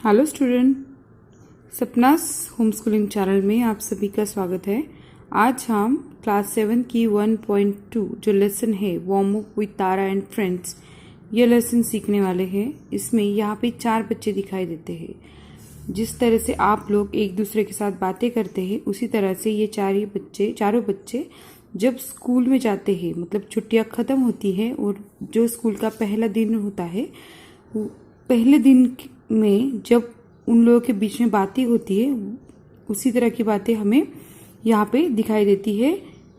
Hello student, सपनास home schooling channel में आप सभी का स्वागत है। आज हम क्लास 7 की 1.2 जो लेसन है warm up with Tara and friends, ये लेसन सीखने वाले हैं। इसमें यहाँ पे 4 बच्चे दिखाई देते हैं। जिस तरह से आप लोग एक दूसरे के साथ बातें करते हैं, उसी तरह से ये चारों बच्चे जब स्कूल में जाते हैं, मतलब छुट्टियाँ ख़त्म होती हैं और जो स्कूल का पहला दिन होता है, पहले दिन में जब उन लोगों के बीच में बातें होती है, उसी तरह की बातें हमें यहाँ पे दिखाई देती है।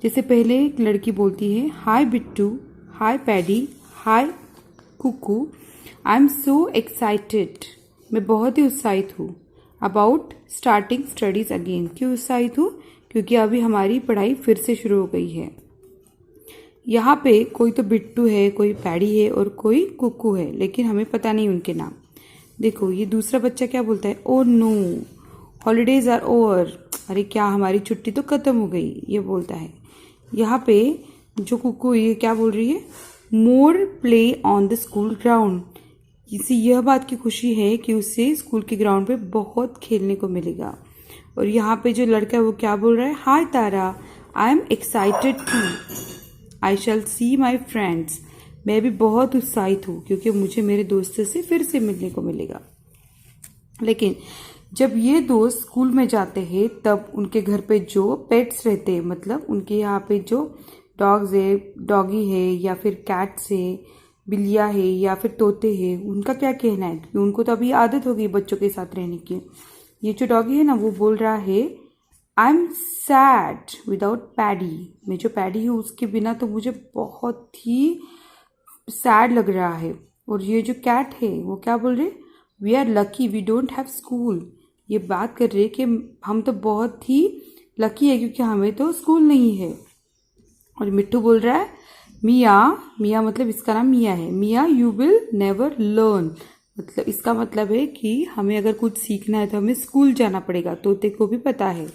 जैसे पहले एक लड़की बोलती है, hi Bittu, hi Paddy, hi Kuku, I am so excited, मैं बहुत ही उत्साहित हूँ। अबाउट स्टार्टिंग स्टडीज अगेन, क्यों उत्साहित हूँ? क्योंकि अभी हमारी पढ़ाई फिर से शुरू हो गई है। यहाँ पे कोई तो बिट्टू है, कोई पैडी है और कोई कुकू है, लेकिन हमें पता नहीं उनके नाम। देखो ये दूसरा बच्चा क्या बोलता है, oh no holidays are over, अरे क्या हमारी छुट्टी तो खत्म हो गई, ये बोलता है। यहाँ पे जो कुकू ये क्या बोल रही है, more play on the school ground, इसे यह बात की खुशी है कि उसे स्कूल के ग्राउंड पे बहुत खेलने को मिलेगा। और यहाँ पे जो लड़का है वो क्या बोल रहा है, hi Tara, I am excited too, I shall see my friends, मैं भी बहुत उत्साहित हूँ क्योंकि मुझे मेरे दोस्तों से फिर से मिलने को मिलेगा। लेकिन जब ये दोस्त स्कूल में जाते हैं तब उनके घर पे जो पेट्स रहते हैं, मतलब उनके यहाँ पे जो डॉग्स है, डॉगी है या फिर कैट्स है, बिल्लियाँ है या फिर तोते हैं, उनका क्या कहना है? क्योंकि उनको तो अभी आदत हो गई बच्चों के साथ रहने की। ये जो डॉगी है ना, वो बोल रहा है, I am sad without paddy, मैं जो पैडी हूँ उसके बिना तो मुझे बहुत ही सैड लग रहा है। और ये जो कैट है वो क्या बोल रहे, we are lucky we don't have school, ये बात कर रहे कि हम तो बहुत ही लकी है क्योंकि हमें तो स्कूल नहीं है। और मिट्टू बोल रहा है, मिया मतलब इसका नाम मिया है, मिया यू विल नेवर लर्न, मतलब इसका मतलब है कि हमें अगर कुछ सीखना है तो हमें स्कूल जाना पड़ेगा। तोते को भी पता है।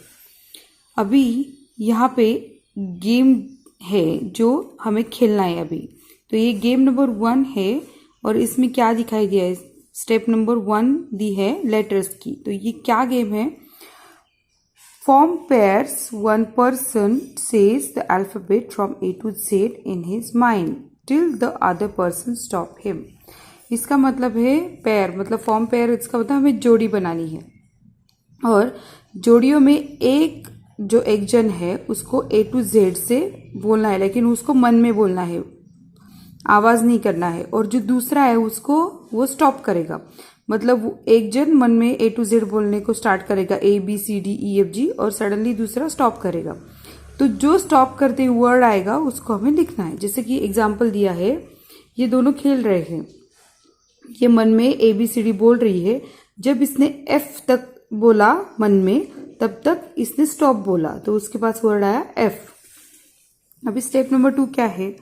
अभी यहाँ पे गेम है जो हमें खेलना है अभी। तो ये गेम नंबर 1 है और इसमें क्या दिखाई दिया है, स्टेप नंबर 1 दी है लेटर्स की। तो ये क्या गेम है, form pairs, one person says the alphabet from A to Z in his mind till the other person stop him. इसका मतलब है पेयर, मतलब फॉर्म पेयर, इसका मतलब हमें जोड़ी बनानी है। और जोड़ियों में एक जन है उसको A to Z से बोलना है, लेकिन उसको मन में बोलना है, आवाज नहीं करना है। और जो दूसरा है उसको वो स्टॉप करेगा, मतलब वो एक जन मन में A to Z बोलने को स्टार्ट करेगा, ABCDEFG, और सडनली दूसरा स्टॉप करेगा। तो जो स्टॉप करते वर्ड आएगा उसको हमें लिखना है। जैसे कि एग्जाम्पल दिया है, ये दोनों खेल रहे हैं, ये मन में ABCD बोल रही है, जब इसने F तक बोला मन में तब तक इसने स्टॉप बोला, तो उसके पास वर्ड आया F। अभी स्टेप नंबर 2 क्या है,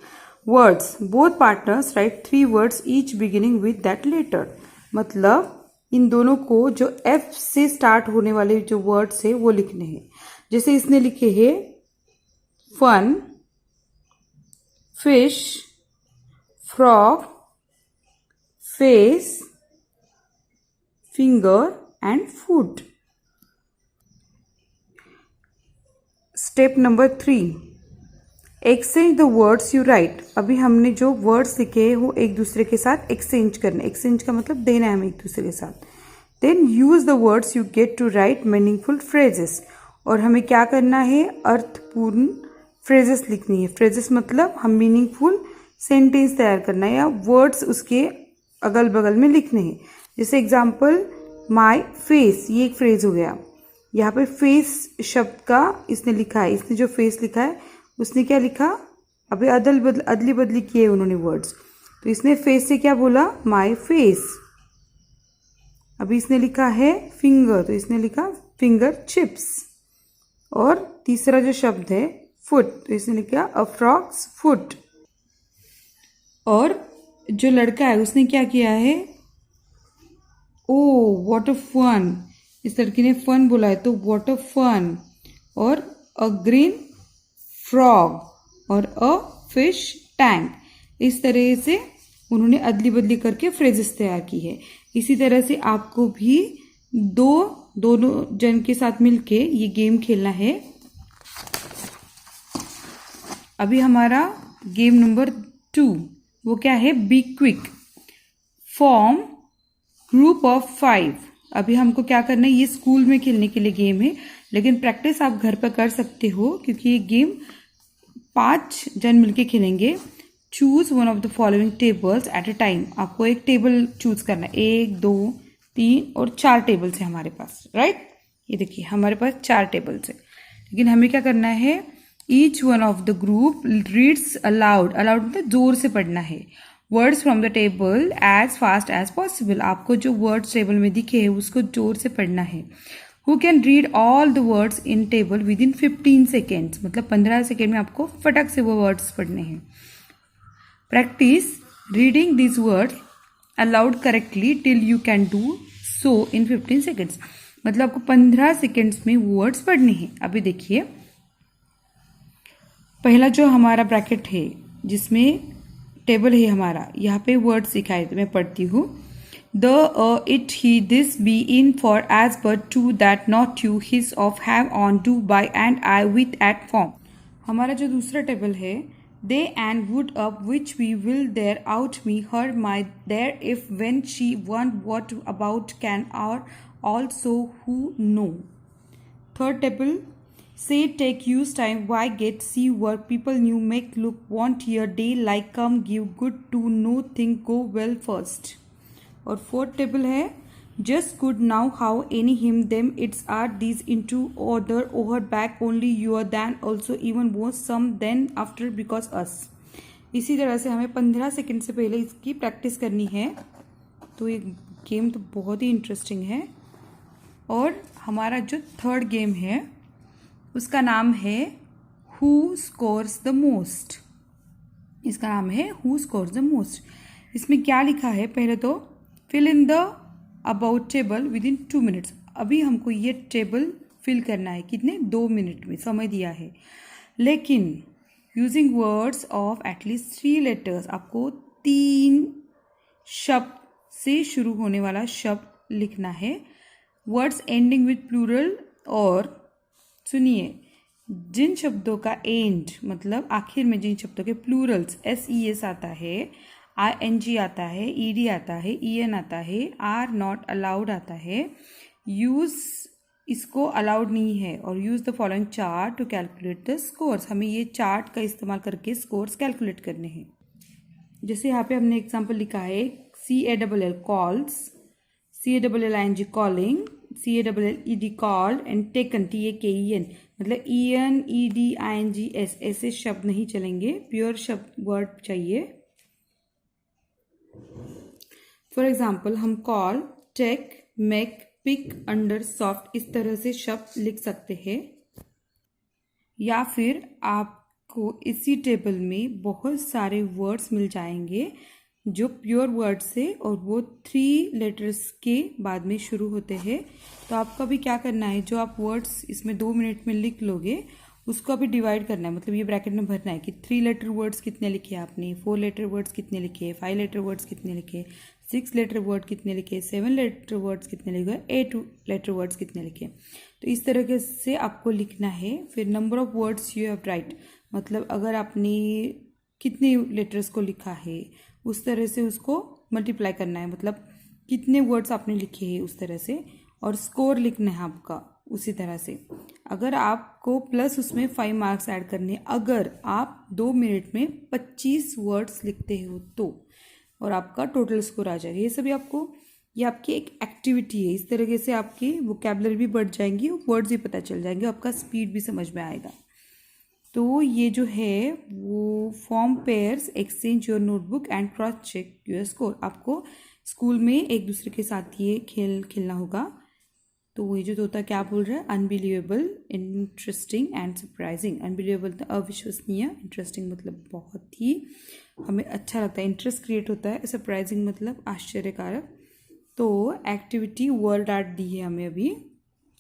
words, both partners write 3 words each beginning with that letter, मतलब इन दोनों को जो F से स्टार्ट होने वाले जो वर्ड्स है वो लिखने हैं। जैसे इसने लिखे हैं fun, fish, frog, face, finger and food. Step number 3, exchange the words you write. अभी हमने जो वर्ड्स लिखे हैं वो एक दूसरे के साथ एक्सचेंज करने, एक्सचेंज का मतलब देना है हमें एक दूसरे के साथ। Then use the words you get to write meaningful phrases, और हमें क्या करना है, अर्थपूर्ण फ्रेजेस लिखनी है। फ्रेजेस मतलब हम मीनिंगफुल सेंटेंस तैयार करना है या वर्ड्स उसके अगल बगल में लिखने हैं। जैसे एग्जाम्पल, माई फेस, ये एक फ्रेज हो गया। यहाँ पे फेस शब्द का इसने लिखा है, इसने जो फेस लिखा है उसने क्या लिखा, अभी अदली बदली किए उन्होंने वर्ड्स। तो इसने फेस से क्या बोला, माई फेस। अभी इसने लिखा है फिंगर, तो इसने लिखा फिंगर चिप्स। और तीसरा जो शब्द है फुट, तो इसने लिखा अ फ्रॉग्स फुट। और जो लड़का है उसने क्या किया है, ओ व्हाट अ फन, इस लड़की ने फन बोला है तो व्हाट अ फन। और अ ग्रीन फ्रॉग और अ फिश टैंक, इस तरह से उन्होंने अदली बदली करके फ्रेजेस तैयार की है। इसी तरह से आपको भी दोनों जन के साथ मिलके ये गेम खेलना है। अभी हमारा गेम नंबर 2 वो क्या है, be quick, form group of 5। अभी हमको क्या करना है, ये स्कूल में खेलने के लिए गेम है, लेकिन प्रैक्टिस आप घर पर कर सकते हो क्योंकि ये गेम 5 जन मिलके खेलेंगे। Choose one of the following tables at a time. आपको एक टेबल चूज करना है, 1 2 3 और 4 टेबल्स है हमारे पास, राइट। ये देखिए हमारे पास 4 टेबल्स है, लेकिन हमें क्या करना है, each one of the group reads aloud, aloud मतलब जोर से पढ़ना है, words from the table as fast as possible. आपको जो वर्ड्स टेबल में दिखे हैं उसको जोर से पढ़ना है। Who can read all the words in table with in 15 seconds, मतलब 15 सेकेंड में आपको फटक से वो वर्ड्स पढ़ने हैं। Practice reading this words allowed correctly till you can do so in 15 seconds, मतलब आपको 15 सेकेंड्स में वर्ड्स पढ़ने हैं। अभी देखिए पहला जो हमारा ब्रैकेट है जिसमें टेबल है हमारा, यहाँ पे वर्ड्स दिखाए, तो मैं पढ़ती हूँ। The it he this be in for as but to that not you his of have on do by and I with at form. हमारा जो दूसरा टेबल है, they and would up which we will there out me her my there if when she one what about can are also who no. Third table, say take use time why get see work people new make look want here day like come give good to know think go well first। और fourth table है, just good now how any him them it's are these into order over back only your than also even more some then after because us। इसी तरह से हमें 15 second से पहले इसकी practice करनी है। तो ये गेम तो बहुत ही इंटरेस्टिंग है। और हमारा जो थर्ड गेम है उसका नाम है हु स्कोर्स द मोस्ट। इसका नाम है हु स्कोर्स द मोस्ट। इसमें क्या लिखा है, पहले तो fill in the about table within 2 minutes. अभी हमको ये टेबल फिल करना है, कितने, 2 मिनट में समय दिया है, लेकिन using words of at least 3 letters. आपको 3 शब्द से शुरू होने वाला शब्द लिखना है, वर्ड्स एंडिंग विथ प्लूरल। और सुनिए, जिन शब्दों का एंड मतलब आखिर में जिन शब्दों के प्लूरल्स SES आता है, ING आता है, ED आता है, EN आता है, आर नॉट अलाउड आता है, यूज इसको अलाउड नहीं है। और use the following chart to calculate the scores. हमें ये चार्ट का इस्तेमाल करके स्कोर्स कैलकुलेट करने हैं। जैसे यहाँ पे हमने एग्जाम्पल लिखा है, CALL calls, CALLING calling, CALLED called and taken TAKEN, मतलब EN ED ING S ऐसे शब्द नहीं चलेंगे, प्योर शब्द वर्ड चाहिए। फॉर एग्जाम्पल हम call, take, make, pick, under, soft इस तरह से शब्द लिख सकते हैं। या फिर आपको इसी टेबल में बहुत सारे वर्ड्स मिल जाएंगे जो प्योर वर्ड से और वो 3 लेटर्स के बाद में शुरू होते हैं। तो आपको अभी क्या करना है, जो आप वर्ड्स इसमें 2 मिनट में लिख लोगे उसको अभी डिवाइड करना है, मतलब ये ब्रैकेट में भरना है कि 3 लेटर वर्ड्स कितने लिखे आपने, 4 लेटर वर्ड्स कितने लिखे, 5 लेटर वर्ड्स कितने लिखे, 6 लेटर वर्ड कितने लिखे, 7 लेटर वर्ड्स कितने लिखे, 8 लेटर वर्ड्स कितने लिखे। तो इस तरीके से आपको लिखना है। फिर number of words you have right, मतलब अगर आपने कितने लेटर्स को लिखा है उस तरह से उसको मल्टीप्लाई करना है, मतलब कितने वर्ड्स आपने लिखे हैं उस तरह से। और स्कोर लिखना है आपका उसी तरह से। अगर आपको प्लस उसमें 5 मार्क्स ऐड करने, अगर आप 2 मिनट में 25 वर्ड्स लिखते हो तो, और आपका टोटल स्कोर आ जाएगा। ये सभी आपको, ये आपकी एक एक्टिविटी है। इस तरीके से आपकी वोकैबुलरी भी बढ़ जाएंगी और वर्ड्स भी पता चल जाएंगे, आपका स्पीड भी समझ में आएगा। तो ये जो है वो form pairs, exchange your notebook and cross check your score. आपको स्कूल में एक दूसरे के साथ ये खेलना होगा। तो ये जो तोता क्या बोल रहा है, unbelievable, interesting and surprising. Unbelievable तो अविश्वसनीय, इंटरेस्टिंग मतलब बहुत ही हमें अच्छा लगता है, इंटरेस्ट क्रिएट होता है, सरप्राइजिंग मतलब आश्चर्यकारक। तो एक्टिविटी वर्ड आर्ट दी है हमें अभी।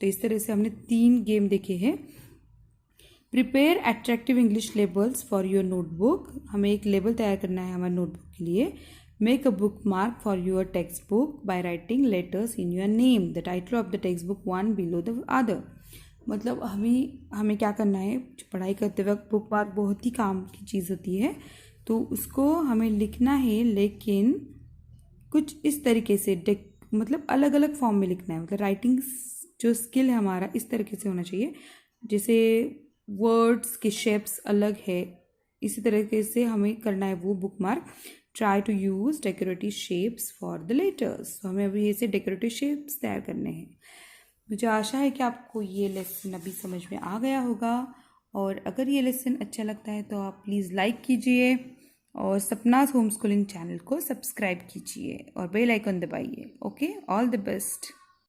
तो इस तरह से हमने 3 गेम देखे हैं। Prepare attractive English labels for your notebook. हमें एक लेबल तैयार करना है हमारे नोटबुक के लिए। Make a bookmark for your textbook by writing letters in your name. The title of the textbook one below the other. मतलब हमें क्या करना है, पढ़ाई करते वक्त बुकमार्क बहुत ही काम की चीज़ होती है, तो उसको हमें लिखना है, लेकिन कुछ इस तरीके से मतलब अलग अलग फॉर्म में लिखना है. मतलब राइटिंग जो स्किल है हमारा इस तरीके से होना चाहिए, जैसे वर्ड्स के शेप्स अलग है, इसी तरीके से हमें करना है वो bookmark. Try to use decorative shapes for the letters. हमें अभी ऐसे डेकोरेटिव शेप्स तैयार करने हैं. मुझे आशा है कि आपको ये लेसन अभी समझ में आ गया होगा, और अगर ये लेसन अच्छा लगता है तो आप प्लीज़ लाइक कीजिए और सपनास होम स्कूलिंग चैनल को सब्सक्राइब कीजिए और बेल आइकन दबाइए. Okay, all the best.